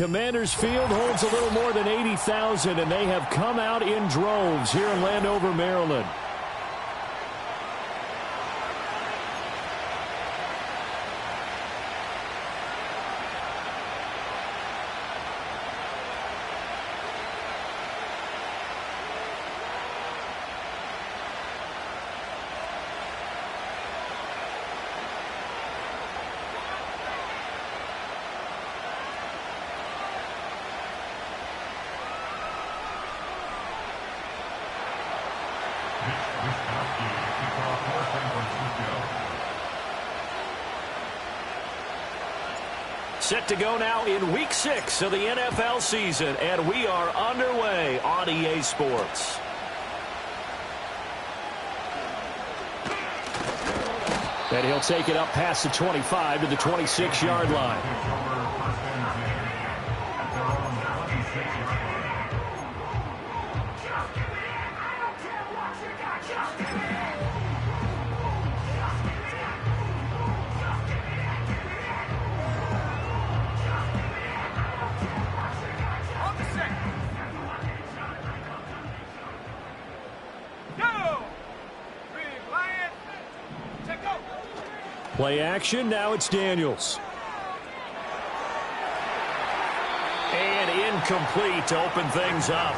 Commanders Field holds a little more than 80,000, and they have come out in droves here in Landover, Maryland. Set to go now in Week 6 of the NFL season, and we are underway on EA Sports. And he'll take it up past the 25 to the 26-yard line. Play action, now it's Daniels. And incomplete to open things up.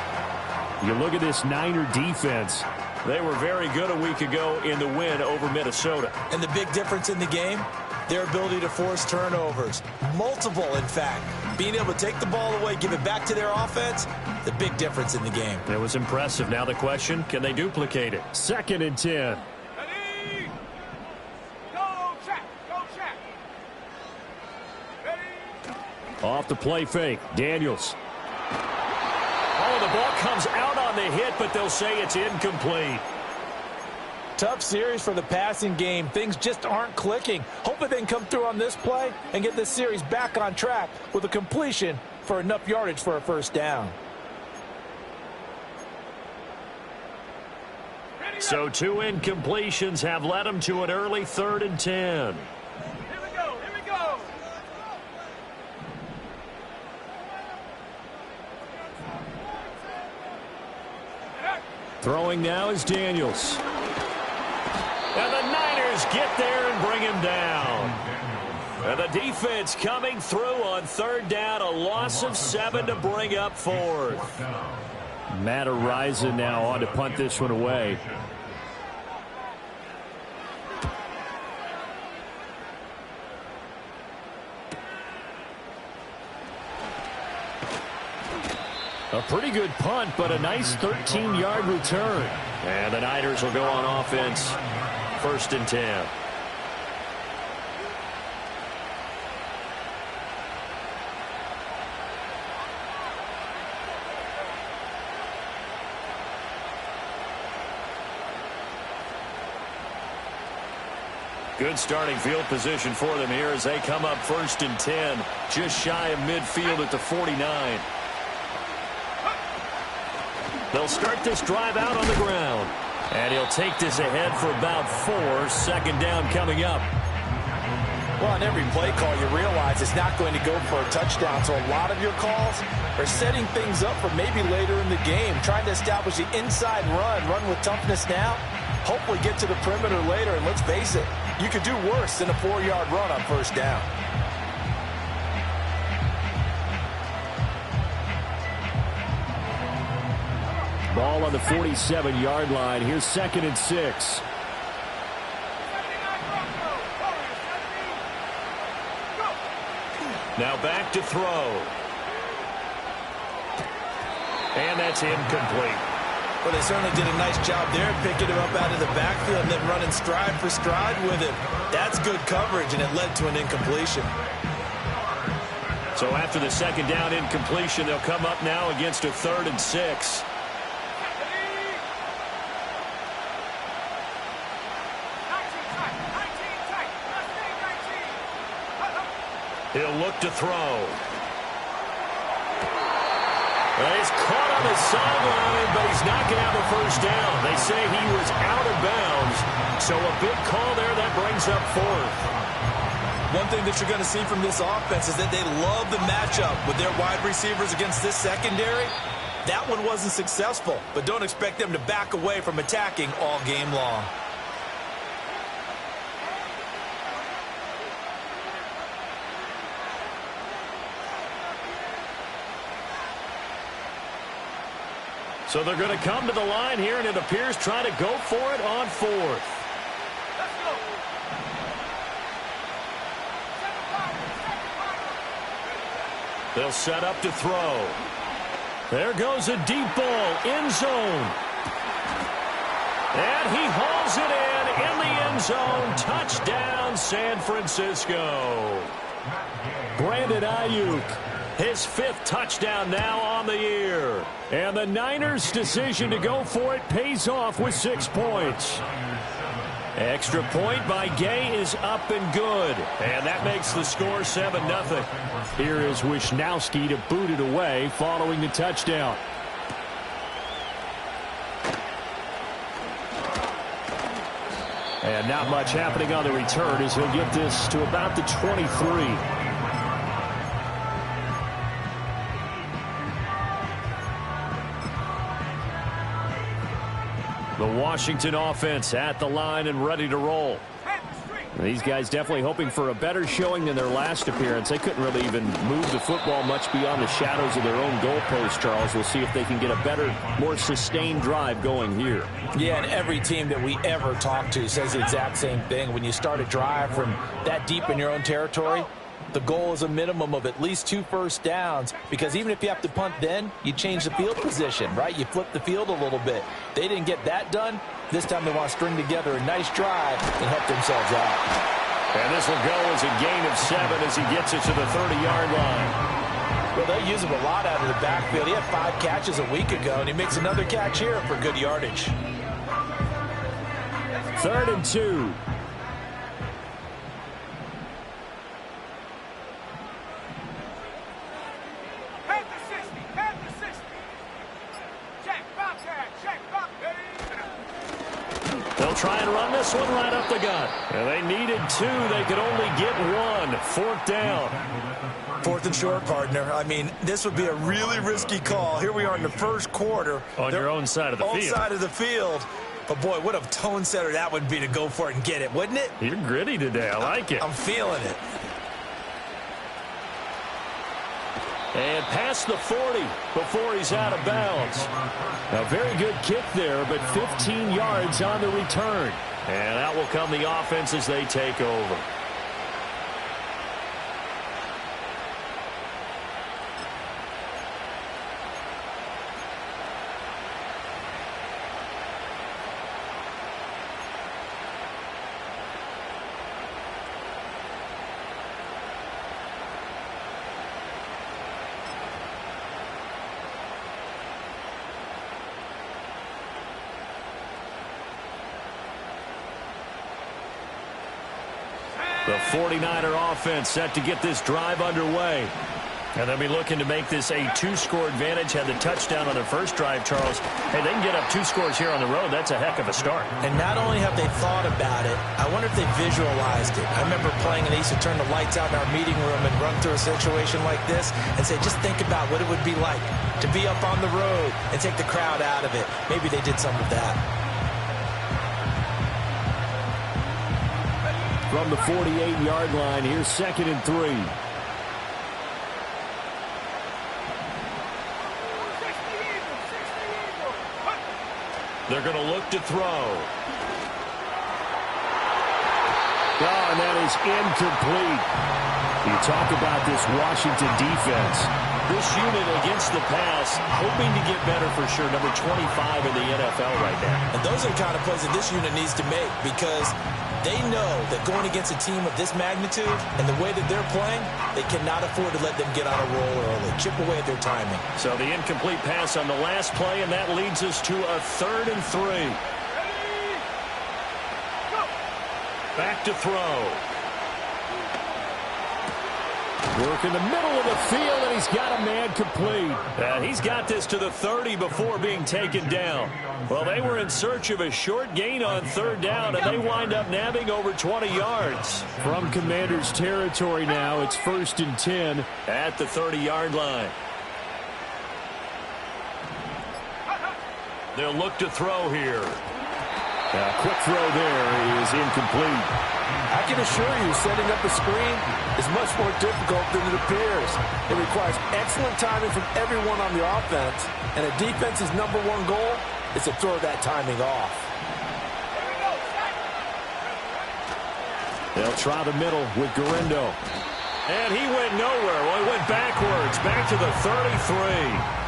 You look at this Niner defense. They were very good a week ago in the win over Minnesota. And the big difference in the game, their ability to force turnovers. Multiple, in fact. Being able to take the ball away, give it back to their offense, the big difference in the game. It was impressive. Now the question, can they duplicate it? 2nd and 10. Off the play fake, Daniels. Oh, the ball comes out on the hit, but they'll say it's incomplete. Tough series for the passing game. Things just aren't clicking. Hoping they can come through on this play and get this series back on track with a completion for enough yardage for a first down. So 2 incompletions have led them to an early 3rd and 10. Throwing now is Daniels. And the Niners get there and bring him down. And the defense coming through on 3rd down. A loss of 7 to bring up 4th. Matt Ariza now on to punt this one away. A pretty good punt, but a nice 13-yard return. And the Niners will go on offense. 1st and 10. Good starting field position for them here as they come up 1st and 10. Just shy of midfield at the 49. They'll start this drive out on the ground. And he'll take this ahead for about 4. 2nd down coming up. Well, on every play call, you realize it's not going to go for a touchdown. So a lot of your calls are setting things up for maybe later in the game, trying to establish the inside run with toughness now, hopefully get to the perimeter later. And let's face it, you could do worse than a 4-yard run on 1st down. Ball on the 47-yard line. Here's 2nd and 6. Now back to throw. And that's incomplete. Well, they certainly did a nice job there, picking him up out of the backfield and then running stride for stride with him. That's good coverage, and it led to an incompletion. So after the 2nd down incompletion, they'll come up now against a 3rd and 6. He'll look to throw. Well, he's caught on the sideline, but he's not going to have a 1st down. They say he was out of bounds, so a big call there that brings up 4th. One thing that you're going to see from this offense is that they love the matchup with their wide receivers against this secondary. That one wasn't successful, but don't expect them to back away from attacking all game long. So they're going to come to the line here, and it appears trying to go for it on fourth. They'll set up to throw. There goes a deep ball, end zone. And he hauls it in the end zone. Touchdown, San Francisco. Brandon Ayuk, his 5th touchdown now on the year. And the Niners' decision to go for it pays off with 6 points. Extra point by Gay is up and good. And that makes the score 7-0. Here is Wisnowski to boot it away following the touchdown. And not much happening on the return as he'll get this to about the 23. The Washington offense at the line and ready to roll. These guys definitely hoping for a better showing than their last appearance. They couldn't really even move the football much beyond the shadows of their own goalpost, Charles. We'll see if they can get a better, more sustained drive going here. Yeah, and every team that we ever talk to says the exact same thing. When you start a drive from that deep in your own territory, the goal is a minimum of at least 2 first downs, because even if you have to punt then, you change the field position, right? You flip the field a little bit. They didn't get that done. This time they want to string together a nice drive and help themselves out. And this will go as a gain of 7 as he gets it to the 30-yard line. Well, they use him a lot out of the backfield. He had 5 catches a week ago, and he makes another catch here for good yardage. 3rd and 2. They'll try and run this one right up the gut. And they needed 2. They could only get 1. 4th down. 4th and short, partner. I mean, this would be a really risky call. Here we are in the first quarter. On your own side of the field. Own side of the field. But, boy, what a tone setter that would be to go for it and get it, wouldn't it? You're gritty today. I like it. I'm feeling it. And past the 40 before he's out of bounds. A very good kick there, but 15 yards on the return. And out will come the offense as they take over. The 49er offense set to get this drive underway. And they'll be looking to make this a 2-score advantage. Had the touchdown on their first drive, Charles. Hey, they can get up 2 scores here on the road. That's a heck of a start. And not only have they thought about it, I wonder if they visualized it. I remember playing, and they used to turn the lights out in our meeting room and run through a situation like this and say, just think about what it would be like to be up on the road and take the crowd out of it. Maybe they did some of that. From the 48-yard line, here's 2nd and 3. They're going to look to throw. Oh, and that is incomplete. You talk about this Washington defense. This unit against the pass, hoping to get better for sure. Number 25 in the NFL right now. And those are the kind of plays that this unit needs to make, because they know that going against a team of this magnitude and the way that they're playing, they cannot afford to let them get on a roll early. Chip away at their timing. So the incomplete pass on the last play, and that leads us to a 3rd and 3. Back to throw. Work in the middle of the field, and he's got a man complete. He's got this to the 30 before being taken down. Well, they were in search of a short gain on third down, and they wind up nabbing over 20 yards. From Commanders' territory now, it's 1st and 10 at the 30-yard line. They'll look to throw here. A quick throw there is incomplete. I can assure you, setting up a screen is much more difficult than it appears. It requires excellent timing from everyone on the offense, and a defense's #1 goal is to throw that timing off. They'll try the middle with Guerrero. And he went nowhere. Well, he went backwards, back to the 33.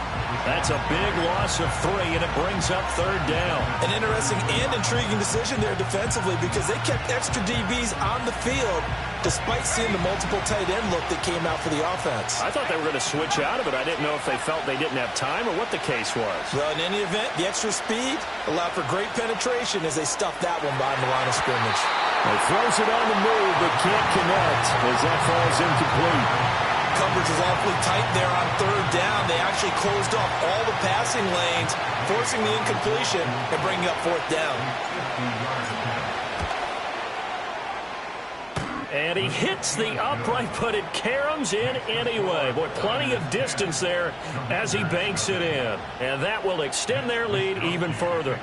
That's a big loss of 3, and it brings up third down. An interesting and intriguing decision there defensively because they kept extra DBs on the field despite seeing the multiple tight end look that came out for the offense. I thought they were going to switch out of it. I didn't know if they felt they didn't have time or what the case was. Well, in any event, the extra speed allowed for great penetration as they stuffed that one behind the line of scrimmage. He throws it on the move but can't connect as that falls incomplete. Coverage is awfully tight there on third down. They actually closed off all the passing lanes, forcing the incompletion and bringing up fourth down. And he hits the upright, but it caroms in anyway. Boy, plenty of distance there as he banks it in. And that will extend their lead even further.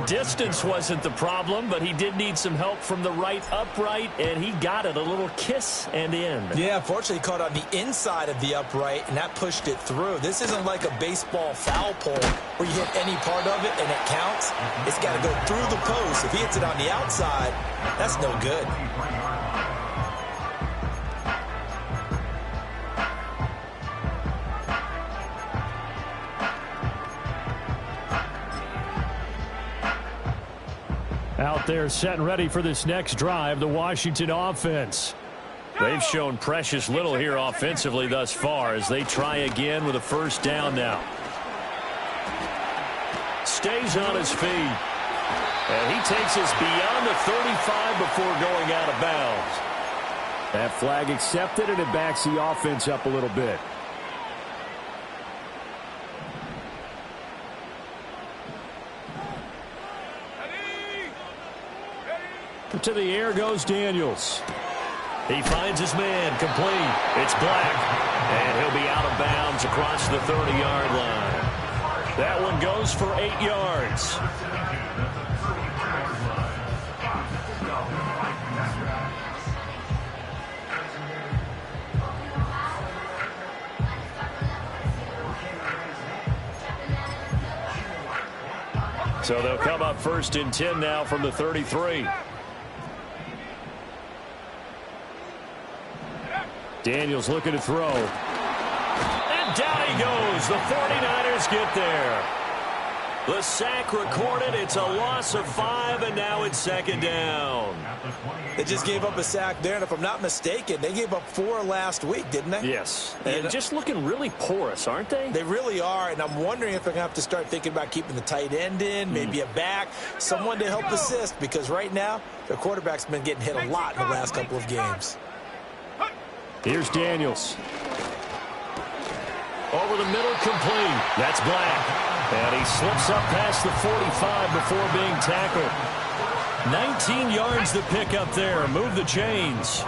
Distance wasn't the problem, but he did need some help from the right upright, and he got it. A little kiss and in. Yeah, unfortunately, he caught on the inside of the upright, and that pushed it through. This isn't like a baseball foul pole where you hit any part of it and it counts. It's got to go through the post. If he hits it on the outside, that's no good. Out there set and ready for this next drive, the Washington offense. They've shown precious little here offensively thus far as they try again with a first down now. Stays on his feet. And he takes us beyond the 35 before going out of bounds. That flag accepted, and it backs the offense up a little bit. To the air goes Daniels. He finds his man complete. It's Black. And he'll be out of bounds across the 30-yard line. That one goes for 8 yards. So they'll come up 1st and 10 now from the 33. Daniels looking to throw. And down he goes. The 49ers get there. The sack recorded. It's a loss of 5, and now it's 2nd down. They just gave up a sack there, and if I'm not mistaken, they gave up 4 last week, didn't they? Yes. And just looking really porous, aren't they? They really are, and I'm wondering if they're going to have to start thinking about keeping the tight end in, maybe a back, someone to help assist, because right now, their quarterback's been getting hit a lot in the last couple of games. Here's Daniels. Over the middle, complete. That's Black. And he slips up past the 45 before being tackled. 19 yards to pick up there. Move the chains.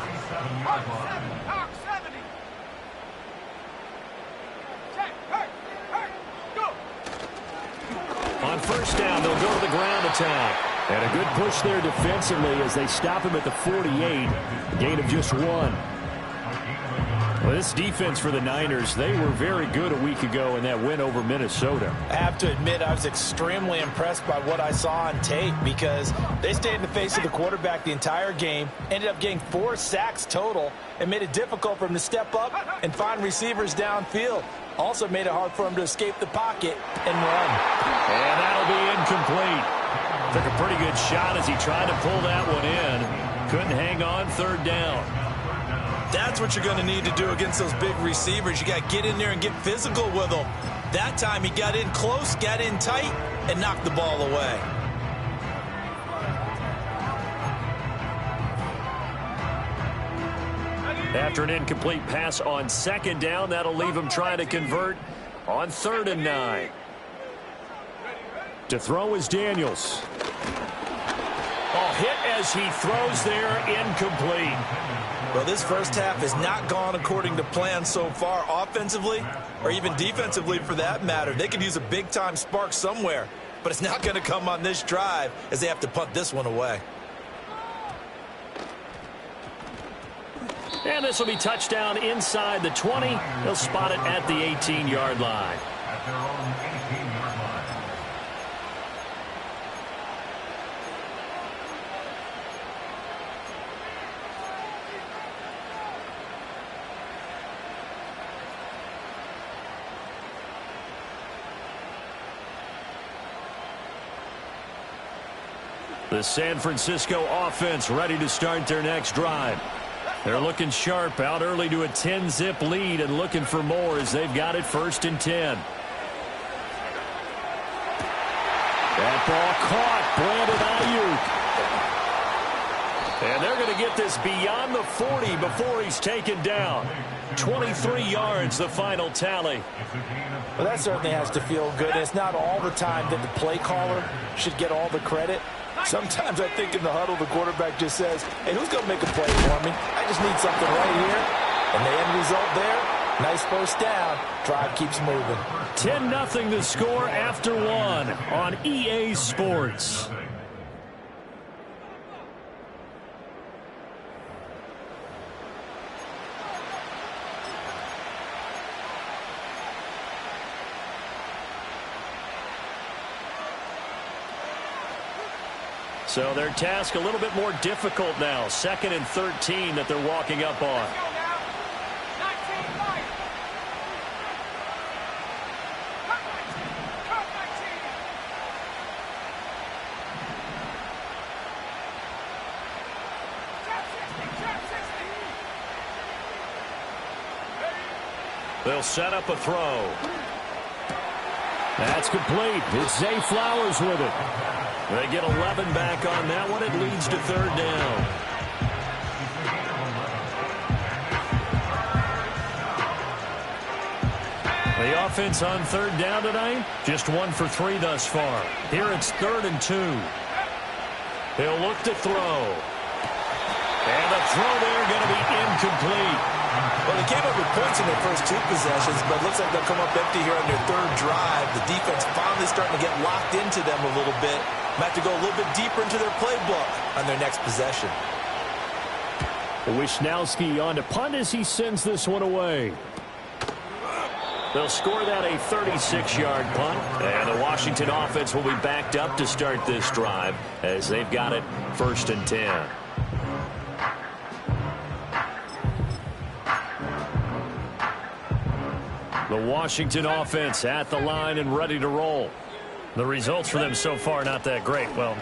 On first down, they'll go to the ground attack. And a good push there defensively as they stop him at the 48. A gain of just 1. Well, this defense for the Niners, they were very good a week ago in that win over Minnesota. I have to admit, I was extremely impressed by what I saw on tape because they stayed in the face of the quarterback the entire game, ended up getting 4 sacks total, and made it difficult for him to step up and find receivers downfield. Also made it hard for him to escape the pocket and run. And that'll be incomplete. Took a pretty good shot as he tried to pull that one in. Couldn't hang on 3rd down. That's what you're going to need to do against those big receivers. You got to get in there and get physical with them. That time he got in close, got in tight, and knocked the ball away. After an incomplete pass on second down, that'll leave him trying to convert on 3rd and 9. To throw is Daniels. Hit as he throws there, incomplete. Well, this first half has not gone according to plan so far offensively or even defensively for that matter. They could use a big-time spark somewhere, but it's not going to come on this drive as they have to punt this one away. And this will be touchdown inside the 20. They'll spot it at the 18-yard line. At their own 18-yard line. The San Francisco offense ready to start their next drive. They're looking sharp, out early to a 10-zip lead and looking for more as they've got it 1st and 10. That ball caught. Brandon Ayuk. And they're going to get this beyond the 40 before he's taken down. 23 yards, the final tally. Well, that certainly has to feel good. And it's not all the time that the play caller should get all the credit. Sometimes I think in the huddle, the quarterback just says, hey, who's going to make a play for me? I just need something right here. And the end result there, nice first down. Drive keeps moving. 10-0 the score after 1 on EA Sports. So their task a little bit more difficult now. 2nd and 13 that they're walking up on. They'll set up a throw. That's complete. It's Zay Flowers with it. They get 11 back on that one. It leads to 3rd down. The offense on 3rd down tonight, just 1 for 3 thus far. Here it's 3rd and 2. He'll look to throw. And the throw there going to be incomplete. Well, they came up with points in their first 2 possessions, but it looks like they'll come up empty here on their 3rd drive. The defense finally starting to get locked into them a little bit. Might have to go a little bit deeper into their playbook on their next possession. Wisnowski on to punt as he sends this one away. They'll score that a 36-yard punt. And the Washington offense will be backed up to start this drive as they've got it 1st and 10. The Washington offense at the line and ready to roll. The results for them so far not that great. Well,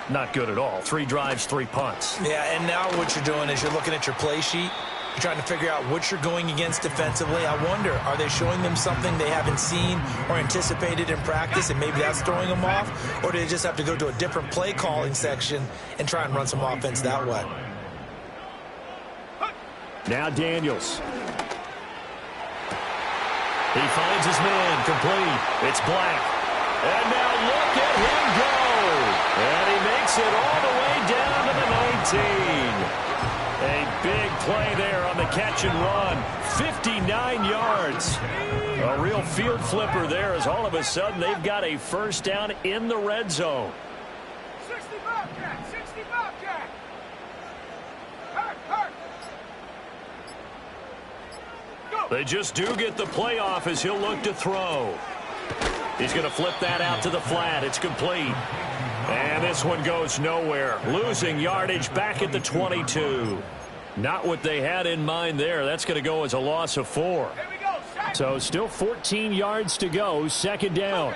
not good at all. 3 drives, 3 punts. Yeah, and now what you're doing is you're looking at your play sheet. You're trying to figure out what you're going against defensively. I wonder, are they showing them something they haven't seen or anticipated in practice, and maybe that's throwing them off? Or do they just have to go to a different play calling section and try and run some offense that way? Now Daniels. He finds his man, complete. It's Black. And now look at him go. And he makes it all the way down to the 19. A big play there on the catch and run. 59 yards. A real field flipper there as all of a sudden they've got a 1st down in the red zone. 60 Bobcat, 60 Bobcat. Hurt. They just do get the playoff as he'll look to throw. He's going to flip that out to the flat. It's complete. And this one goes nowhere. Losing yardage back at the 22. Not what they had in mind there. That's going to go as a loss of 4. So still 14 yards to go. 2nd down.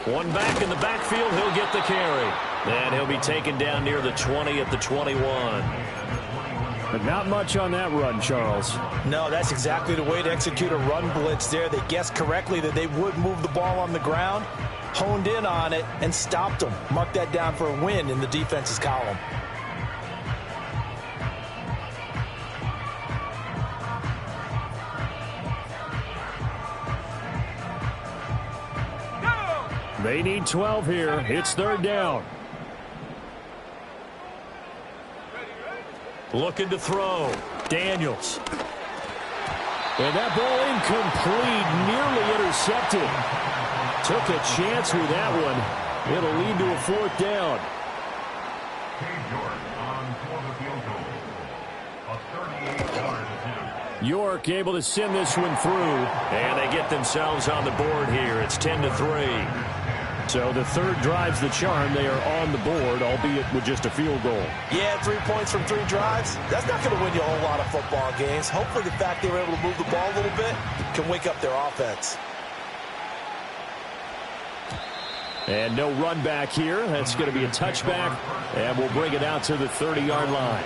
One back in the backfield. He'll get the carry. And he'll be taken down near the 20 at the 21. But not much on that run, Charles. No, that's exactly the way to execute a run blitz there. They guessed correctly that they would move the ball on the ground. honed in on it and stopped them. Mark that down for a win in the defense's column. They need 12 here. It's third down. Looking to throw. Daniels. And that ball incomplete, nearly intercepted. Took a chance with that one. It'll lead to a fourth down. York able to send this one through. And they get themselves on the board here. It's 10-3. So the third drive's the charm. They are on the board, albeit with just a field goal. Yeah, 3 points from 3 drives. That's not going to win you a whole lot of football games. Hopefully the fact they were able to move the ball a little bit can wake up their offense. And no run back here. That's going to be a touchback. And we'll bring it out to the 30-yard line.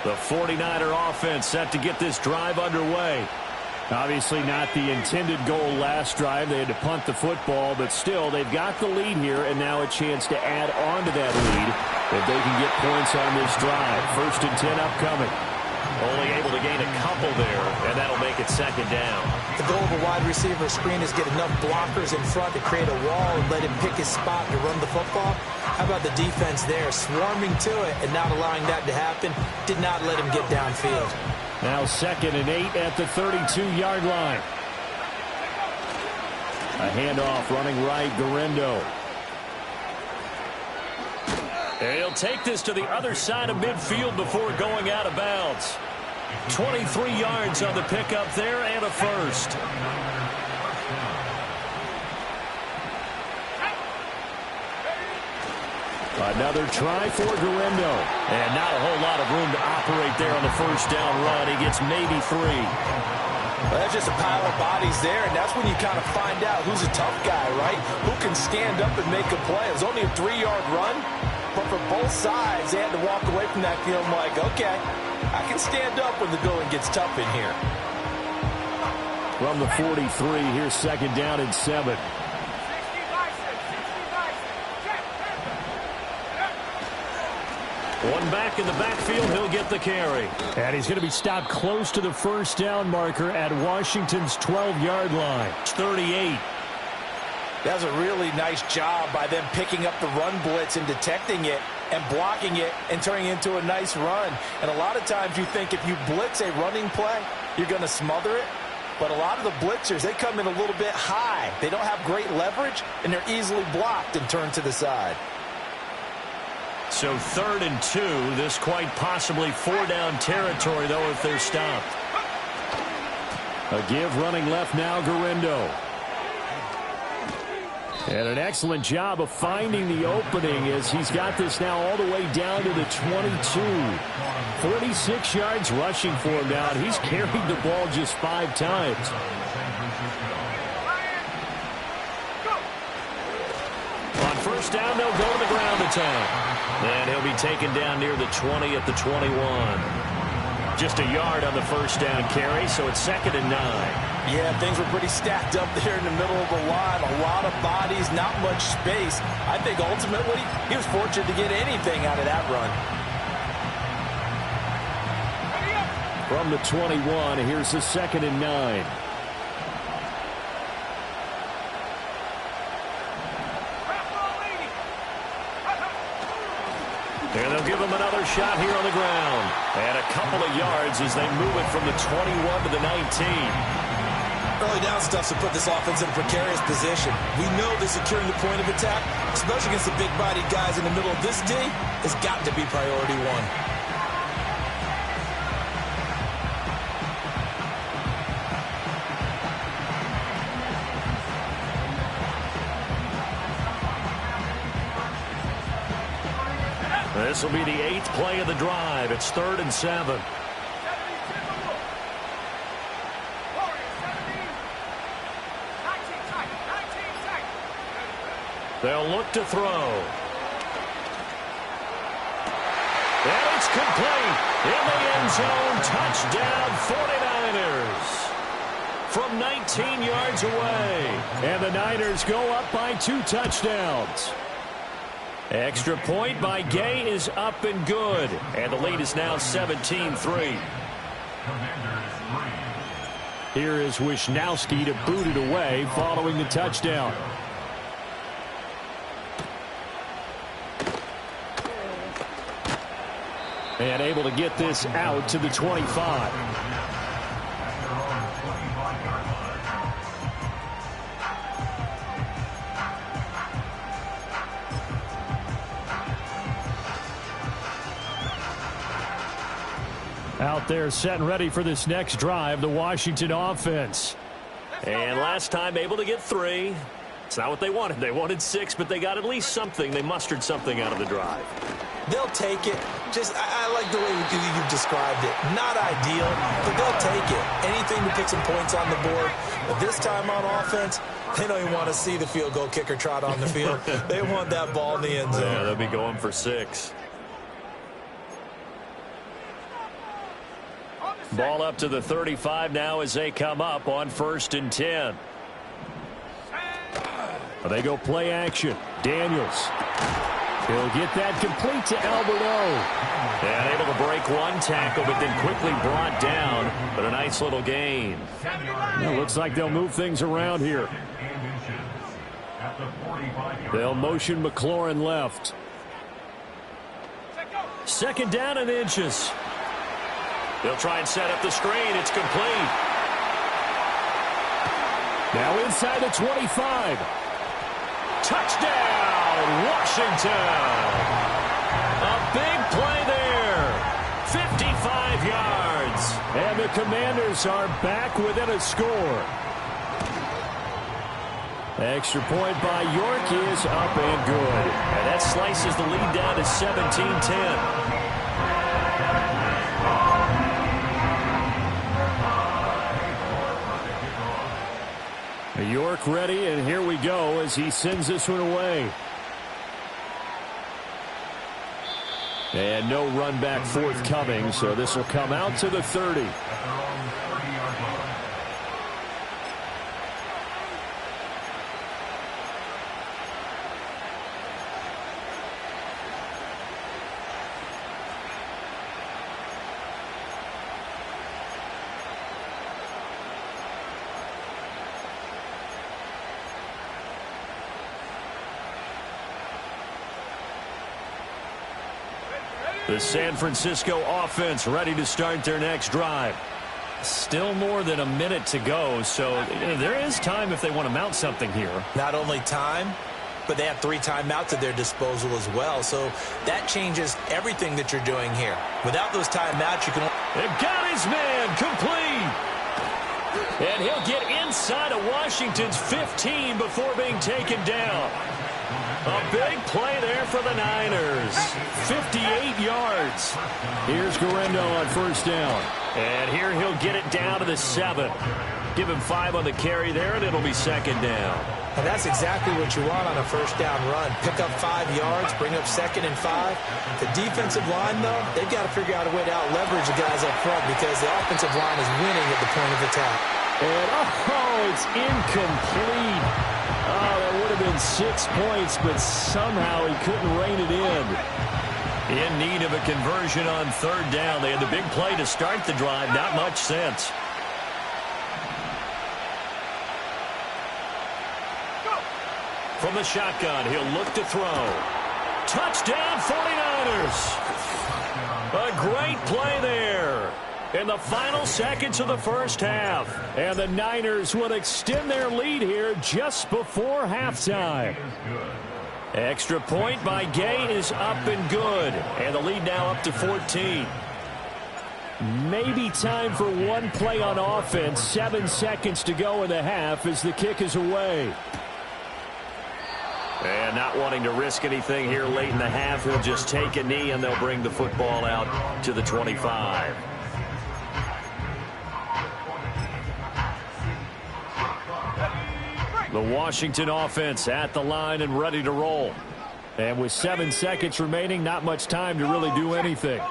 The 49er offense set to get this drive underway. Obviously not the intended goal last drive. They had to punt the football, but still they've got the lead here and now a chance to add on to that lead if they can get points on this drive. 1st and 10 upcoming. Only able to gain a couple there, and that'll make it second down. The goal of a wide receiver screen is get enough blockers in front to create a wall and let him pick his spot to run the football. How about the defense there, swarming to it and not allowing that to happen? Did not let him get downfield. Now 2nd and 8 at the 32-yard line. A handoff running right, Garendo. And he'll take this to the other side of midfield before going out of bounds. 23 yards on the pickup there and a first. Another try for Garendo. And not a whole lot of room to operate there on the first down run. He gets maybe 3. Well, that's just a pile of bodies there, and that's when you kind of find out who's a tough guy, right? Who can stand up and make a play. It was only a 3-yard run, but for both sides, they had to walk away from that feeling like, okay, I can stand up when the going gets tough in here. From the 43, here's 2nd down and 7. One back in the backfield, he'll get the carry. And he's going to be stopped close to the first down marker at Washington's 12-yard line. 38. That was a really nice job by them picking up the run blitz and detecting it and blocking it and turning it into a nice run. And a lot of times you think if you blitz a running play, you're going to smother it. But a lot of the blitzers, they come in a little bit high. They don't have great leverage, and they're easily blocked and turned to the side. So 3rd and 2, this quite possibly 4-down territory, though, if they're stopped. A give running left now, Garendo. And an excellent job of finding the opening as he's got this now all the way down to the 22. 46 yards rushing for him now, and he's carried the ball just 5 times. On first down, they'll go to the ground attack. And he'll be taken down near the 20 at the 21. Just a yard on the first down carry, so it's 2nd and 9. Yeah, things were pretty stacked up there in the middle of the line. A lot of bodies, not much space. I think ultimately he was fortunate to get anything out of that run. From the 21, here's the 2nd and 9. And they'll give him another shot here on the ground. And a couple of yards as they move it from the 21 to the 19. Early down stuff to put this offense in a precarious position. We know that securing the point of attack, especially against the big-bodied guys in the middle of this D, has got to be priority 1. This will be the 8th play of the drive. It's 3rd and 7. They'll look to throw. And it's complete. In the end zone, touchdown 49ers. From 19 yards away. And the Niners go up by 2 touchdowns. Extra point by Gay is up and good. And the lead is now 17-3. Here is Wisnowski to boot it away following the touchdown. And able to get this out to the 25. Out there set and ready for this next drive, the Washington offense. And last time able to get 3. It's not what they wanted. They wanted 6, but they got at least something. They mustered something out of the drive. They'll take it. I like the way you described it. Not ideal, but they'll take it. Anything to put some points on the board. But this time on offense, they don't even want to see the field goal kicker trot on the field. They want that ball in the end zone. Yeah, they'll be going for 6. Ball up to the 35 now as they come up on 1st and 10. They go play action. Daniels. He'll get that complete to Alberto. And able to break 1 tackle, but then quickly brought down. But a nice little gain. It looks like they'll move things around here. They'll motion McLaurin left. 2nd down and inches. They'll try and set up the screen. It's complete. Now inside the 25. Touchdown, Washington. A big play there. 55 yards. And the Commanders are back within a score. Extra point by York is up and good. And that slices the lead down to 17-10. York ready, and here we go as he sends this one away. And no run back forthcoming, so this will come out to the 30. The San Francisco offense ready to start their next drive. Still more than a minute to go, so there is time if they want to mount something here. Not only time, but they have 3 timeouts at their disposal as well, so that changes everything that you're doing here. Without those timeouts, you can... They've got his man complete. And he'll get inside of Washington's 15 before being taken down. A big play there for the Niners. 58 yards. Here's Guerrero on 1st down. And here he'll get it down to the 7. Give him 5 on the carry there, and it'll be 2nd down. And that's exactly what you want on a 1st down run. Pick up 5 yards, bring up 2nd and 5. The defensive line, though, they've got to figure out a way to out-leverage the guys up front because the offensive line is winning at the point of attack. And, it's incomplete. Oh, that would have been 6 points, but somehow he couldn't rein it in. In need of a conversion on 3rd down. They had the big play to start the drive. Not much sense. From the shotgun, he'll look to throw. Touchdown, 49ers. A great play there. In the final seconds of the 1st half. And the Niners will extend their lead here just before halftime. Extra point by Gay is up and good. And the lead now up to 14. Maybe time for one play on offense. 7 seconds to go in the half as the kick is away. And not wanting to risk anything here late in the half, he'll just take a knee and they'll bring the football out to the 25. The Washington offense at the line and ready to roll. And with 7 seconds remaining, not much time to really do anything.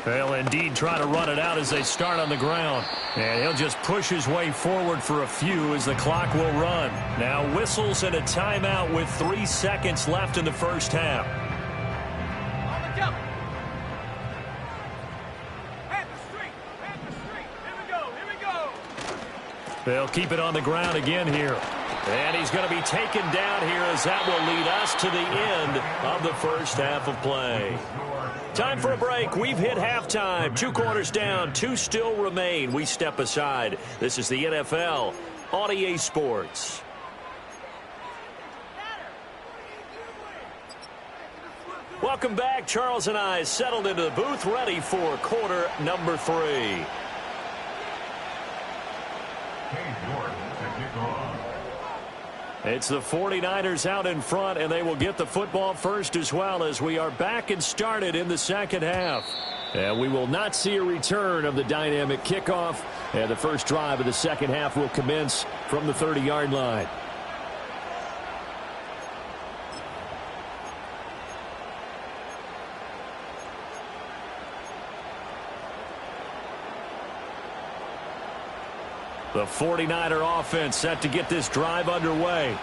They'll indeed try to run it out as they start on the ground. And he'll just push his way forward for a few as the clock will run. Now whistles and a timeout with 3 seconds left in the first half. They'll keep it on the ground again here. And he's going to be taken down here as that will lead us to the end of the first half of play. Time for a break. We've hit halftime. 2 quarters down. 2 still remain. We step aside. This is the NFL on EA Sports. Welcome back. Charles and I settled into the booth, ready for quarter number 3. It's the 49ers out in front, and they will get the football first as well as we are back and started in the second half. And we will not see a return of the dynamic kickoff, and the first drive of the second half will commence from the 30-yard line. The 49er offense set to get this drive underway.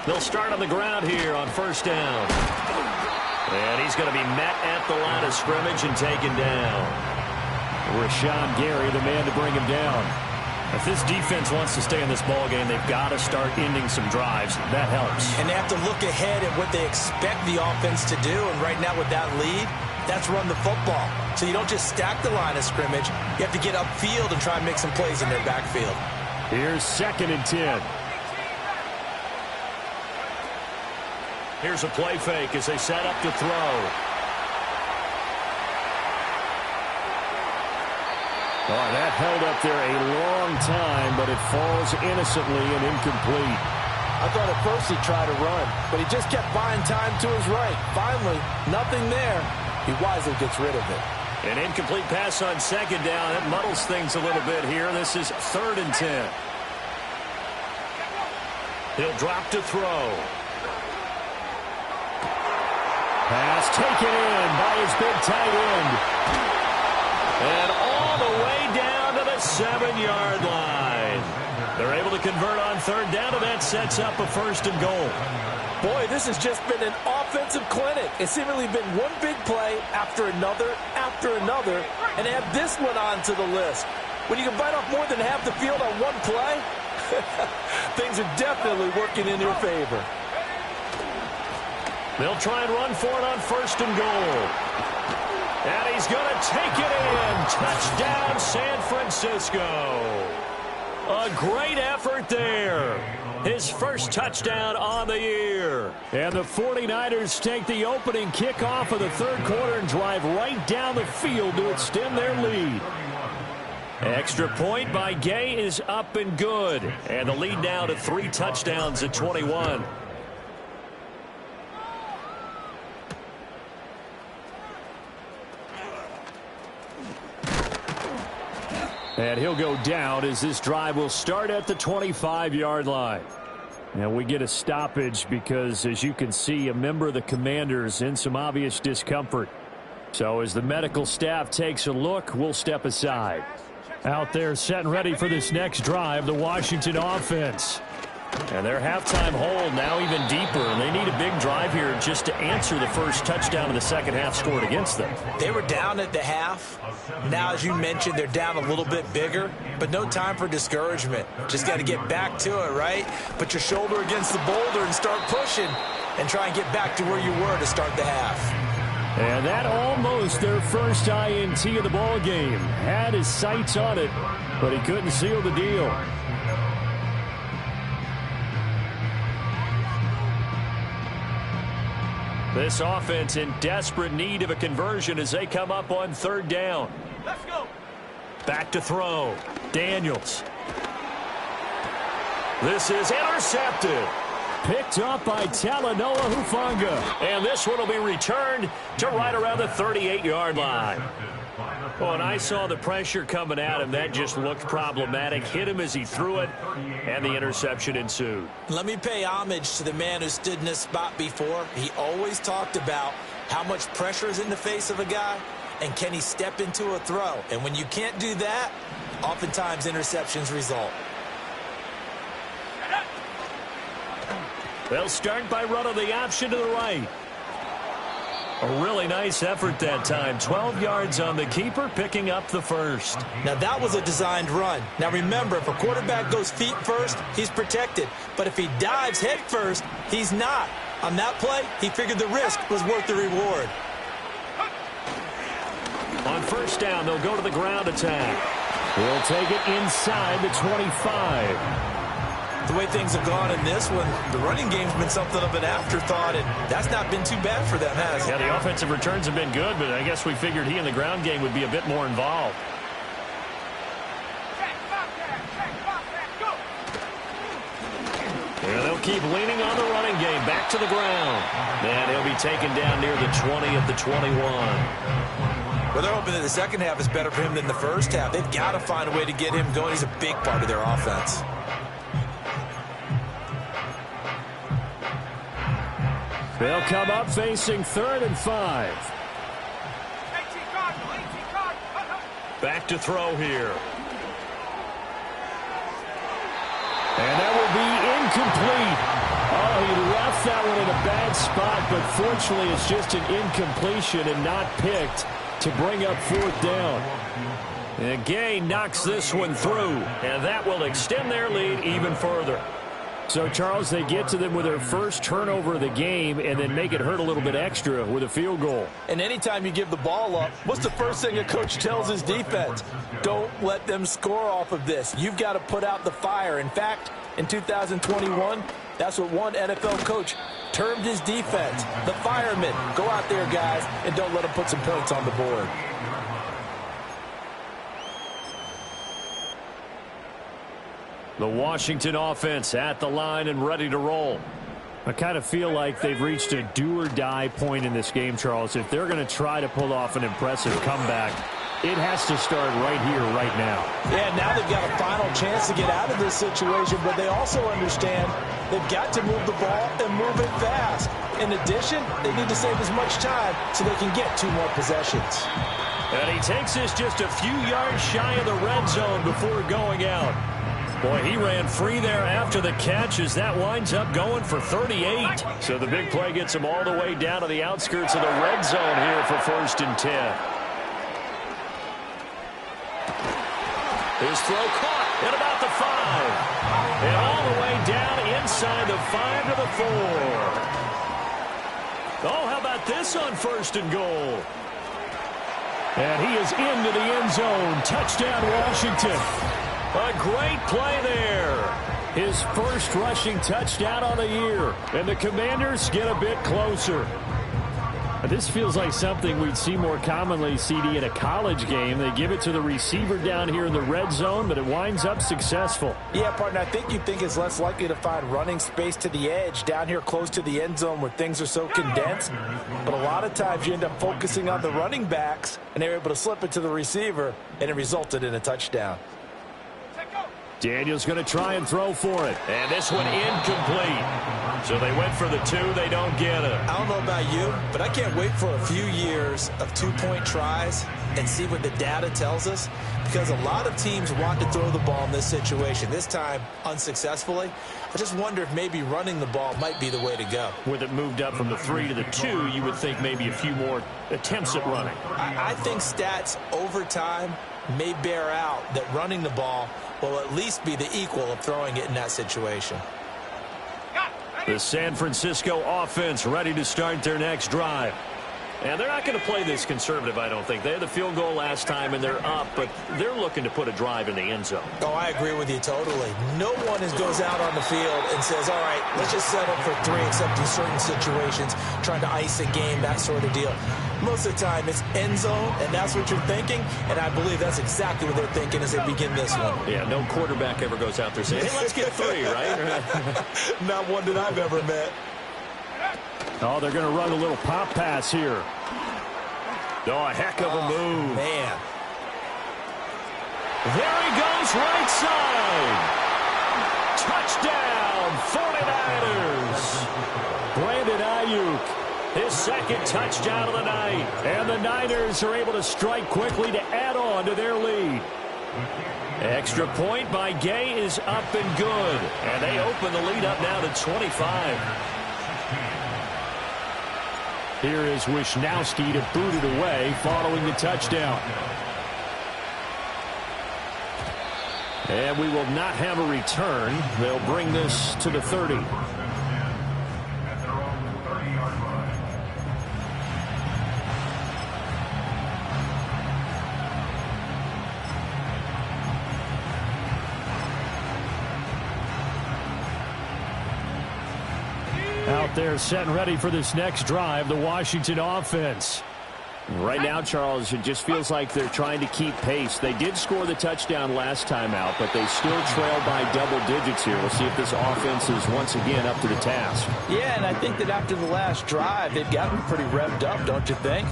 They'll start on the ground here on first down. And he's going to be met at the line of scrimmage and taken down. Rashawn Gary, the man to bring him down. If this defense wants to stay in this ballgame, they've got to start ending some drives. That helps. And they have to look ahead at what they expect the offense to do. And right now with that lead, that's run the football. So you don't just stack the line of scrimmage. You have to get upfield and try and make some plays in their backfield. Here's 2nd and 10. Here's a play fake as they set up to throw. Oh, that held up there a long time, but it falls innocently and incomplete. I thought at first he tried to run, but he just kept buying time to his right. Finally, nothing there. He wisely gets rid of it. An incomplete pass on 2nd down. It muddles things a little bit here. This is 3rd and 10. He'll drop to throw. Pass taken in by his big tight end. And all the way down to the 7-yard line. They're able to convert on 3rd down, and that sets up a 1st and goal. Boy, this has just been an offensive clinic. It's seemingly been one big play after another, and add this one onto the list. When you can bite off more than half the field on one play, things are definitely working in your favor. They'll try and run for it on 1st and goal. And he's going to take it in. Touchdown, San Francisco. A great effort there. His first touchdown on the year. And the 49ers take the opening kickoff of the 3rd quarter and drive right down the field to extend their lead. Extra point by Gay is up and good. And the lead now to 3 touchdowns at 21. And he'll go down as this drive will start at the 25-yard line. Now we get a stoppage because, as you can see, a member of the Commanders in some obvious discomfort. So as the medical staff takes a look, we'll step aside. Out there set and ready for this next drive, the Washington offense. And their halftime hold now even deeper, and they need a big drive here just to answer the first touchdown of the second half scored against them. They were down at the half. Now, as you mentioned, they're down a little bit bigger, but no time for discouragement. Just got to get back to it, right? Put your shoulder against the boulder and start pushing and try and get back to where you were to start the half. And that almost their first INT of the ball game. Had his sights on it, but he couldn't seal the deal. This offense in desperate need of a conversion as they come up on 3rd down. Let's go. Back to throw. Daniels. This is intercepted. Picked up by Talanoa Hufanga. And this one will be returned to right around the 38-yard line. Well, and I saw the pressure coming at him. That just looked problematic. Hit him as he threw it, and the interception ensued. Let me pay homage to the man who stood in this spot before. He always talked about how much pressure is in the face of a guy, and can he step into a throw. And when you can't do that, oftentimes interceptions result. They'll start by running the option to the right. A really nice effort that time. 12 yards on the keeper, picking up the first. Now, that was a designed run. Now, remember, if a quarterback goes feet first, he's protected. But if he dives head first, he's not. On that play, he figured the risk was worth the reward. On first down, they'll go to the ground attack. He'll take it inside the 25. The way things have gone in this one, the running game's been something of an afterthought, and that's not been too bad for them, has it? Yeah, the offensive returns have been good, but I guess we figured he in the ground game would be a bit more involved. Yeah, they'll keep leaning on the running game. Back to the ground. And he'll be taken down near the 20 at the 21. Well, they're hoping that the second half is better for him than the first half. They've got to find a way to get him going. He's a big part of their offense. They'll come up facing 3rd and 5. Back to throw here. And that will be incomplete. Oh, he left that one in a bad spot, but fortunately it's just an incompletion and not picked to bring up 4th down. And Gay knocks this one through, and that will extend their lead even further. So, Charles, they get to them with their first turnover of the game and then make it hurt a little bit extra with a field goal. And anytime you give the ball up, what's the first thing a coach tells his defense? Don't let them score off of this. You've got to put out the fire. In fact, in 2021, that's what one NFL coach termed his defense, the firemen. Go out there, guys, and don't let them put some points on the board. The Washington offense at the line and ready to roll. I kind of feel like they've reached a do-or-die point in this game, Charles. If they're going to try to pull off an impressive comeback, it has to start right here, right now. Yeah, now they've got a final chance to get out of this situation, but they also understand they've got to move the ball and move it fast. In addition, they need to save as much time so they can get 2 more possessions. And he takes this just a few yards shy of the red zone before going out. Boy, he ran free there after the catch as that winds up going for 38. So the big play gets him all the way down to the outskirts of the red zone here for 1st and 10. His throw caught at about the 5. And all the way down inside the 5 to the 4. Oh, how about this on 1st and goal? And he is into the end zone. Touchdown, Washington. A great play there. His first rushing touchdown on the year. And the Commanders get a bit closer. This feels like something we'd see more commonly, CD, in a college game. They give it to the receiver down here in the red zone, but it winds up successful. Yeah, partner, I think you think it's less likely to find running space to the edge down here close to the end zone where things are so condensed. But a lot of times you end up focusing on the running backs, and they're able to slip it to the receiver, and it resulted in a touchdown. Daniel's going to try and throw for it. And this one incomplete. So they went for the 2. They don't get it. I don't know about you, but I can't wait for a few years of 2-point tries and see what the data tells us. Because a lot of teams want to throw the ball in this situation. This time, unsuccessfully. I just wonder if maybe running the ball might be the way to go. With it moved up from the 3 to the 2, you would think maybe a few more attempts at running. I think stats over time may bear out that running the ball will at least be the equal of throwing it in that situation. The San Francisco offense ready to start their next drive. And they're not going to play this conservative, I don't think. They had the field goal last time, and they're up, but they're looking to put a drive in the end zone. Oh, I agree with you totally. No one goes out on the field and says, all right, let's just settle for 3, except in certain situations, trying to ice a game, that sort of deal. Most of the time, it's end zone, and that's what you're thinking, and I believe that's exactly what they're thinking as they begin this one. Yeah, no quarterback ever goes out there saying, hey, let's get 3, right? Not one that I've ever met. Oh, they're going to run a little pop pass here. Oh, a heck of a move. Man. There he goes, right side. Touchdown, 49ers. Brandon Ayuk, his second touchdown of the night. And the Niners are able to strike quickly to add on to their lead. Extra point by Gay is up and good. And they open the lead up now to 25. Here is Wisnowski to boot it away following the touchdown. And we will not have a return. They'll bring this to the 30. Out there set and ready for this next drive, the Washington offense. Right now, Charles, it just feels like they're trying to keep pace. They did score the touchdown last time out, but they still trail by double digits here. We'll see if this offense is once again up to the task. Yeah, and I think that after the last drive, they've gotten pretty revved up, don't you think?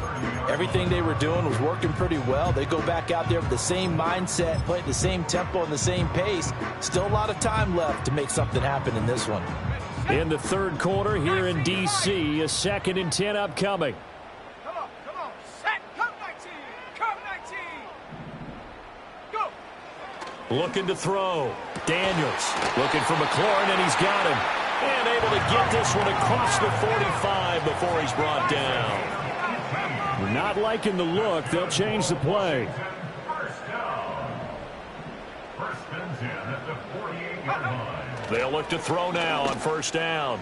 Everything they were doing was working pretty well. They go back out there with the same mindset, play at the same tempo and the same pace. Still a lot of time left to make something happen in this one. In the third quarter here in D.C., a 2nd and 10 upcoming. Come on, set, come 19, go. Looking to throw. Daniels looking for McLaurin, and he's got him. And able to get this one across the 45 before he's brought down. Not liking the look. They'll change the play. They'll look to throw now on first down.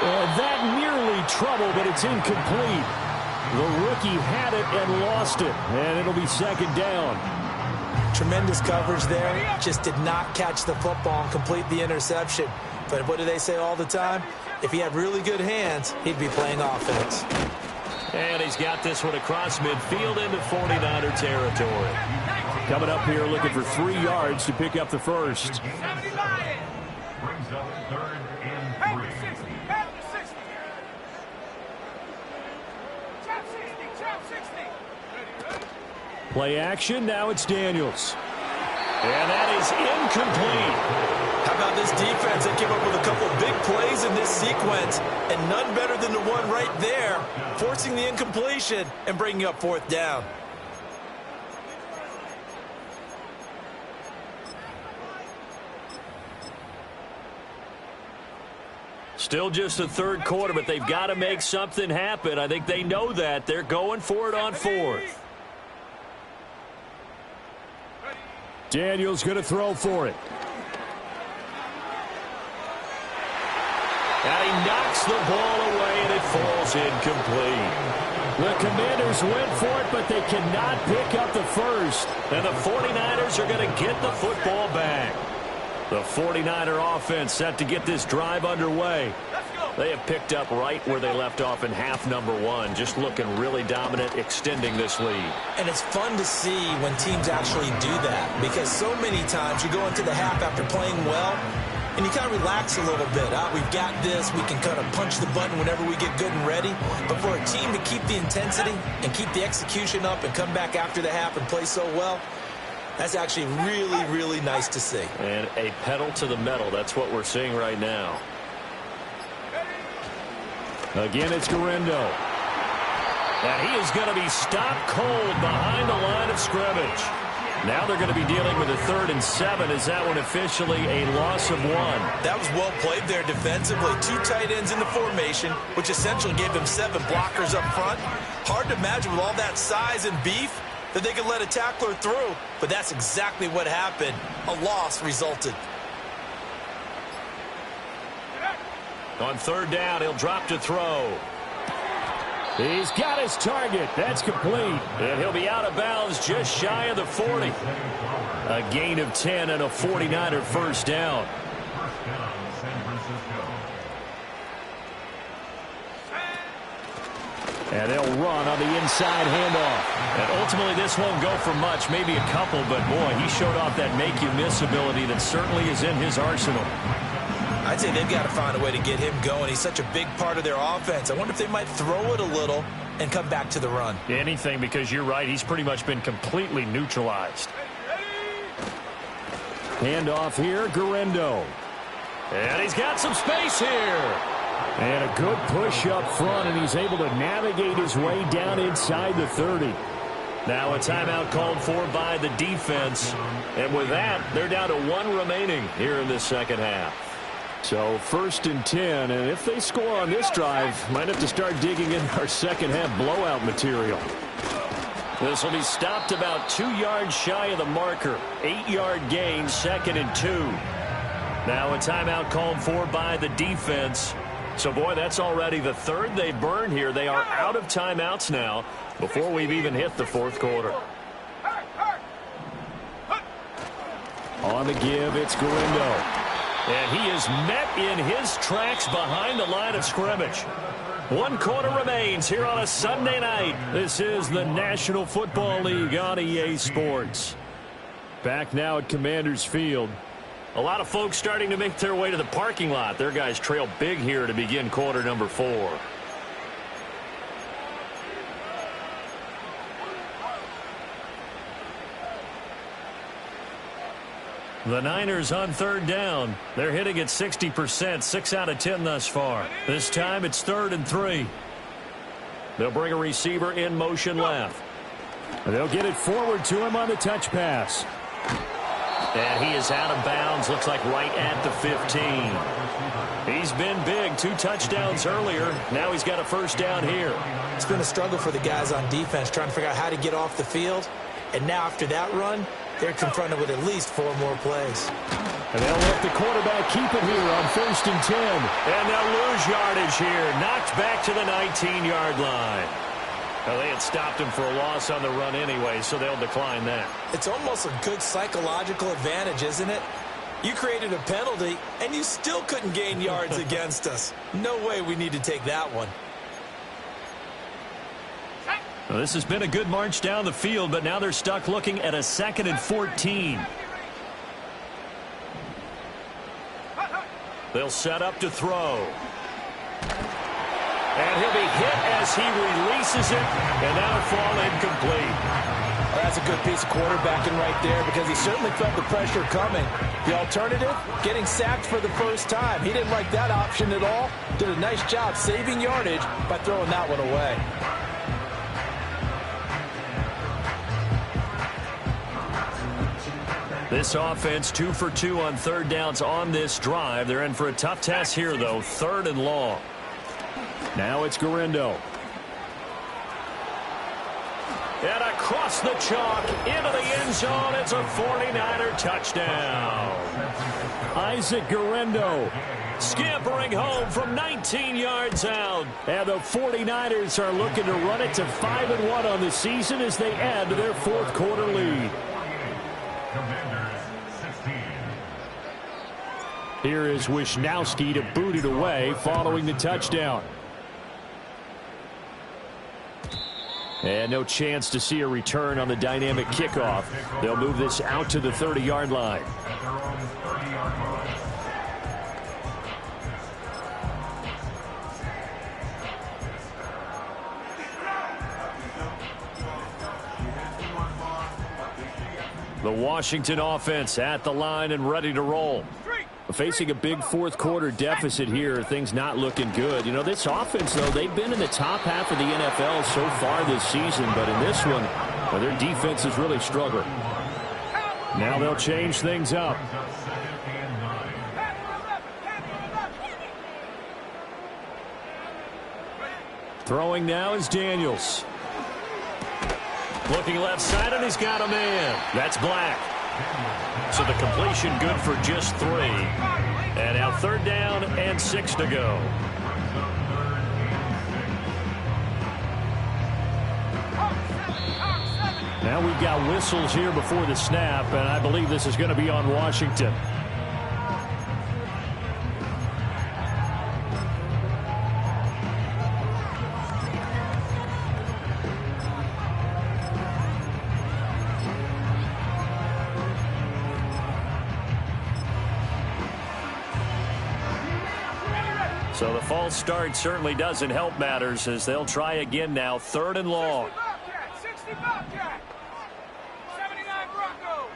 That nearly trouble, but it's incomplete. The rookie had it and lost it, and it'll be 2nd down. Tremendous coverage there. Just did not catch the football and complete the interception. But what do they say all the time? If he had really good hands, he'd be playing offense. And he's got this one across midfield into 49er territory. Coming up here looking for 3 yards to pick up the first. Brings up 3rd and 3. Head to 60. Chop 60. Ready. Play action, now it's Daniels. And that is incomplete. How about this defense? They came up with a couple big plays in this sequence, and none better than the one right there, forcing the incompletion and bringing up 4th down. Still just the third quarter, but they've got to make something happen. I think they know that. They're going for it on 4th. Daniels going to throw for it. And he knocks the ball away, and it falls incomplete. The Commanders went for it, but they cannot pick up the first. And the 49ers are going to get the football back. The 49er offense set to get this drive underway. They have picked up right where they left off in half number 1, just looking really dominant, extending this lead. And it's fun to see when teams actually do that, because so many times you go into the half after playing well, and you kind of relax a little bit. We've got this. We can kind of punch the button whenever we get good and ready. But for a team to keep the intensity and keep the execution up and come back after the half and play so well, that's actually really, really nice to see. And a pedal to the metal. That's what we're seeing right now. Again, it's Garendo. And he is going to be stopped cold behind the line of scrimmage. Now they're going to be dealing with a 3rd and 7. Is that one officially a loss of 1? That was well played there defensively. 2 tight ends in the formation, which essentially gave them 7 blockers up front. Hard to imagine with all that size and beef that they could let a tackler through, but that's exactly what happened. A loss resulted. On 3rd down, he'll drop to throw. He's got his target. That's complete. And he'll be out of bounds just shy of the 40. A gain of 10 and a 49er first down. And they'll run on the inside handoff. And ultimately, this won't go for much, maybe a couple, but boy, he showed off that make-you-miss ability that certainly is in his arsenal. I I'd say they've got to find a way to get him going. He's such a big part of their offense. I wonder if they might throw it a little and come back to the run. Anything, because you're right. He's pretty much been completely neutralized. Handoff here, Guerrero. And he's got some space here. And a good push up front, and he's able to navigate his way down inside the 30. Now a timeout called for by the defense. And with that, they're down to 1 remaining here in this second half. So 1st and 10, and if they score on this drive, might have to start digging in our second half blowout material. This will be stopped about 2 yards shy of the marker. 8-yard gain, 2nd and 2. Now a timeout called for by the defense. So, boy, that's already the 3rd they've burned here. They are out of timeouts now before we've even hit the 4th quarter. On the give, it's Guerrero. And he is met in his tracks behind the line of scrimmage. 1 quarter remains here on a Sunday night. This is the National Football League on EA Sports. Back now at Commanders Field. A lot of folks starting to make their way to the parking lot. Their guys trail big here to begin quarter number 4. The Niners on 3rd down. They're hitting at 60%, 6 out of 10 thus far. This time it's 3rd and 3. They'll bring a receiver in motion left. They'll get it forward to him on the touch pass. And he is out of bounds, looks like right at the 15. He's been big, 2 touchdowns earlier. Now he's got a 1st down here. It's been a struggle for the guys on defense trying to figure out how to get off the field. And now after that run, they're confronted with at least 4 more plays. And they'll let the quarterback keep it here on 1st and 10. And they'll lose yardage here, knocked back to the 19-yard line. Well, they had stopped him for a loss on the run anyway, so they'll decline that. It's almost a good psychological advantage, isn't it? You created a penalty, and you still couldn't gain yards against us. No way we need to take that one. Well, this has been a good march down the field, but now they're stuck looking at a 2nd and 14. They'll set up to throw. And he'll be hit as he releases it, and that'll fall incomplete. Well, that's a good piece of quarterbacking right there because he certainly felt the pressure coming. The alternative, getting sacked for the 1st time. He didn't like that option at all. Did a nice job saving yardage by throwing that one away. This offense 2 for 2 on 3rd downs on this drive. They're in for a tough task here, though, 3rd and long. Now it's Guerrero. And across the chalk into the end zone. It's a 49er touchdown. Isaac Guerrero scampering home from 19 yards out. And the 49ers are looking to run it to 5-1 on the season as they add to their 4th quarter lead. Here is Wisnowski to boot it away following the touchdown. And no chance to see a return on the dynamic kickoff. They'll move this out to the 30-yard line. The Washington offense at the line and ready to roll. Facing a big 4th quarter deficit here, things not looking good. You know, this offense, though, they've been in the top half of the NFL so far this season, but in this one, well, their defense is really struggling. Now they'll change things up. Throwing now is Daniels. Looking left side, and he's got a man. That's Black. So the completion good for just 3. And now 3rd down and 6 to go. Now we've got whistles here before the snap, and I believe this is going to be on Washington. So the false start certainly doesn't help matters as they'll try again now. 3rd and long. 60 Bobcat. 79 Bronco.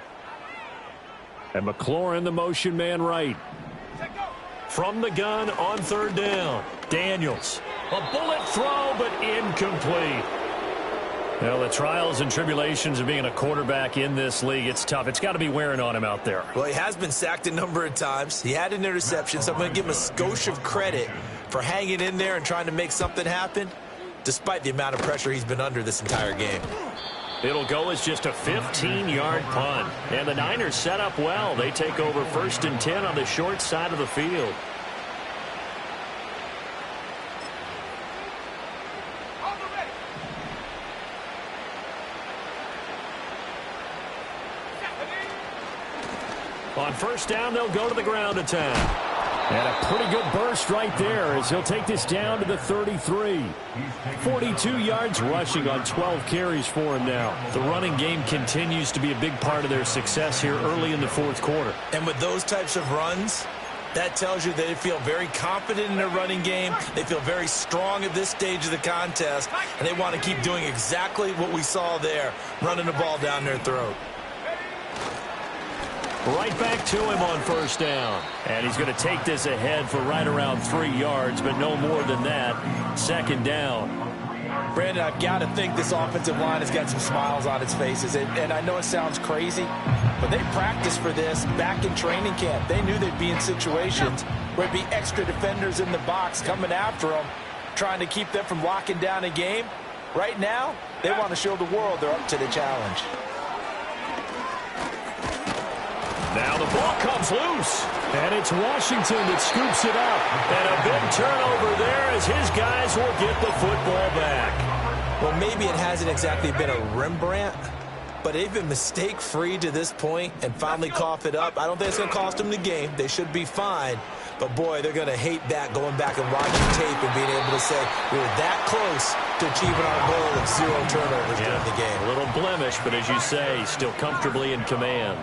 And McLaurin, the motion man right. From the gun on 3rd down. Daniels. A bullet throw, but incomplete. Well, the trials and tribulations of being a quarterback in this league, it's tough. It's got to be wearing on him out there. Well, he has been sacked a number of times. He had an interception, so I'm going to give him a skosh of credit for hanging in there and trying to make something happen, despite the amount of pressure he's been under this entire game. It'll go as just a 15-yard punt. And the Niners set up well. They take over 1st and 10 on the short side of the field. On 1st down, they'll go to the ground attack. And a pretty good burst right there as he'll take this down to the 33. 42 yards rushing on 12 carries for him now. The running game continues to be a big part of their success here early in the 4th quarter. And with those types of runs, that tells you they feel very confident in their running game. They feel very strong at this stage of the contest, and they want to keep doing exactly what we saw there, running the ball down their throat. Right back to him on 1st down. And he's going to take this ahead for right around 3 yards, but no more than that. 2nd down. Brandon, I've got to think this offensive line has got some smiles on its faces. And I know it sounds crazy, but they practiced for this back in training camp. They knew they'd be in situations where there'd be extra defenders in the box coming after them, trying to keep them from locking down a game. Right now, they want to show the world they're up to the challenge. Now the ball comes loose. And it's Washington that scoops it up. And a big turnover there as his guys will get the football back. Well, maybe it hasn't exactly been a Rembrandt, but they've been mistake-free to this point and finally cough it up. I don't think it's going to cost them the game. They should be fine. But, boy, they're going to hate that going back and watching tape and being able to say we were that close to achieving our goal of 0 turnovers during the game. A little blemish, but as you say, still comfortably in command.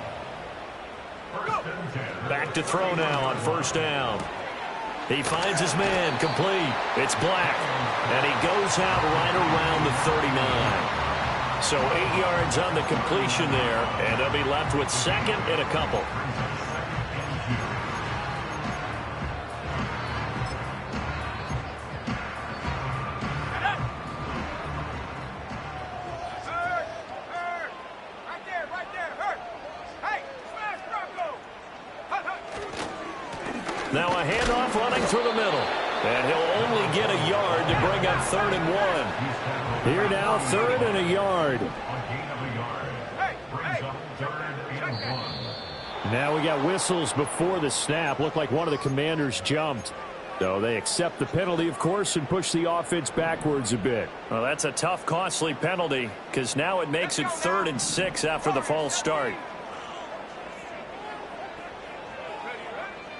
Back to throw now on 1st down. He finds his man complete. It's Black. And he goes out right around the 39. So 8 yards on the completion there. And they'll be left with 2nd and a couple. Now a handoff running through the middle. And he'll only get a yard to bring up 3rd and 1. Here now, 3rd and a yard. Now we got whistles before the snap. Looked like one of the Commanders jumped. So they accept the penalty, of course, and push the offense backwards a bit. Well, that's a tough, costly penalty because now it makes it 3rd and 6 after the false start.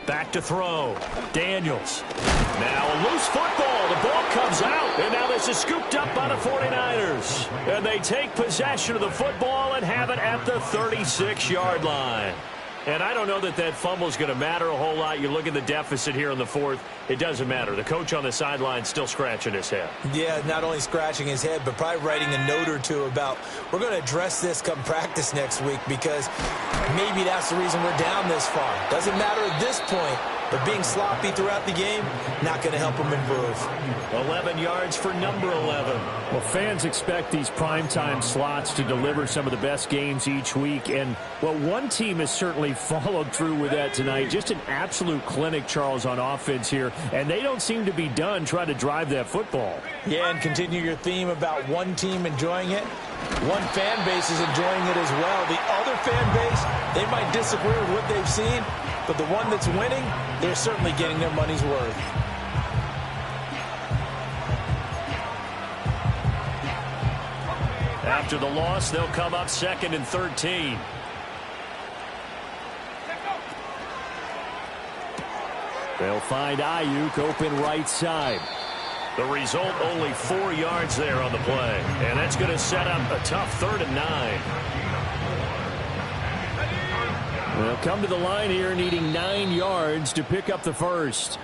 Back to throw. Daniels. Now a loose football. The ball comes out. And now this is scooped up by the 49ers. And they take possession of the football and have it at the 36-yard line. And I don't know that that fumble is going to matter a whole lot. You look at the deficit here in the 4th. It doesn't matter. The coach on the sideline still scratching his head. Yeah, not only scratching his head, but probably writing a note or two about we're going to address this come practice next week because maybe that's the reason we're down this far. Doesn't matter at this point, but being sloppy throughout the game, not going to help him improve. 11 yards for number 11. Well, fans expect these primetime slots to deliver some of the best games each week. And, well, one team has certainly followed through with that tonight. Just an absolute clinic, Charles, on offense here. And they don't seem to be done trying to drive that football. Yeah, and continue your theme about one team enjoying it. One fan base is enjoying it as well. The other fan base, they might disagree with what they've seen, but the one that's winning, they're certainly getting their money's worth. After the loss, they'll come up 2nd and 13. They'll find Ayuk open right side. The result, only 4 yards there on the play. And that's going to set up a tough 3rd and 9. They'll come to the line here needing 9 yards to pick up the first.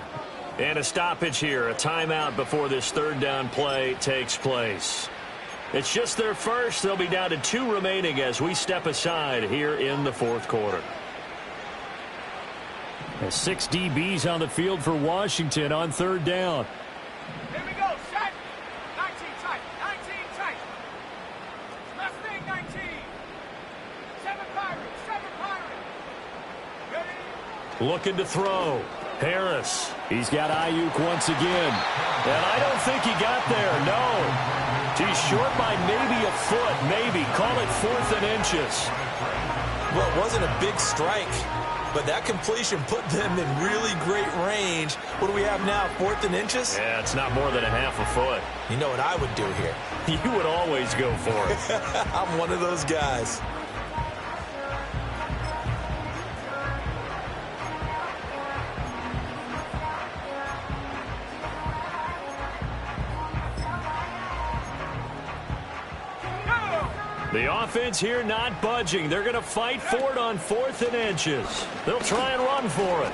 And a stoppage here, a timeout before this third down play takes place. It's just their first. They'll be down to 2 remaining as we step aside here in the fourth quarter. 6 DBs on the field for Washington on third down. Here we go, set. 19 tight, 19 tight. Left wing 19. 7 Pirates, 7 Pirates. Ready? Looking to throw. Harris. He's got Ayuk once again. And I don't think he got there, no. He's short by maybe a foot, maybe. Call it 4th and inches. Well, it wasn't a big strike, but that completion put them in really great range. What do we have now, 4th and inches? Yeah, it's not more than a half a foot. You know what I would do here? You would always go for it. I'm one of those guys. The offense here not budging. They're going to fight for it on 4th and inches. They'll try and run for it.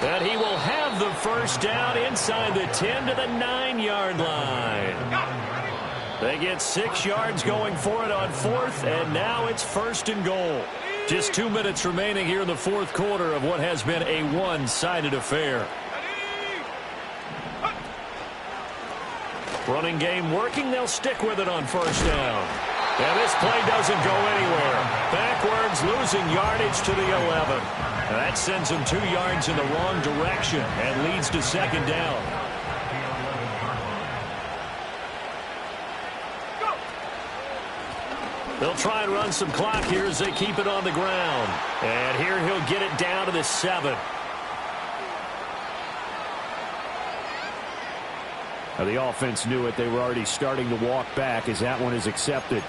And he will have the first down inside the 10 to the 9-yard line. They get 6 yards going for it on 4th, and now it's 1st and goal. Just 2 minutes remaining here in the fourth quarter of what has been a one-sided affair. Running game working. They'll stick with it on 1st down. And this play doesn't go anywhere. Backwards, losing yardage to the 11. And that sends them 2 yards in the wrong direction and leads to 2nd down. They'll try and run some clock here as they keep it on the ground. And here he'll get it down to the 7. Now the offense knew it. They were already starting to walk back as that one is accepted.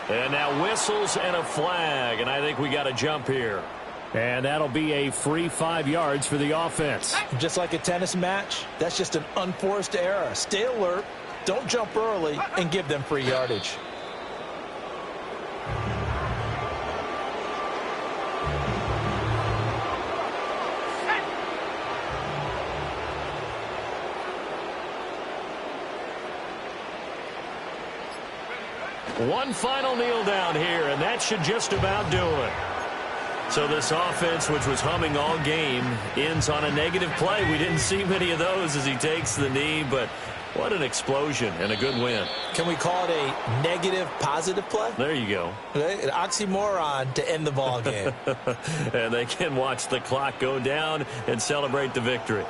And now whistles and a flag, and I think we got a jump here. And that'll be a free 5 yards for the offense. Just like a tennis match, that's just an unforced error. Stay alert, don't jump early, and give them free yardage. One final kneel down here, and that should just about do it. So this offense, which was humming all game, ends on a negative play. We didn't see many of those as he takes the knee, but what an explosion and a good win. Can we call it a negative positive play? There you go. An oxymoron to end the ball game. And they can watch the clock go down and celebrate the victory.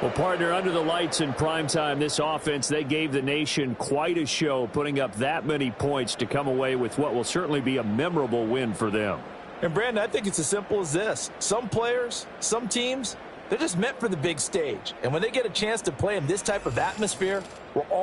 Well, partner, under the lights in primetime, this offense, they gave the nation quite a show, putting up that many points to come away with what will certainly be a memorable win for them. And, Brandon, I think it's as simple as this. Some players, some teams, they're just meant for the big stage. And when they get a chance to play in this type of atmosphere, we're all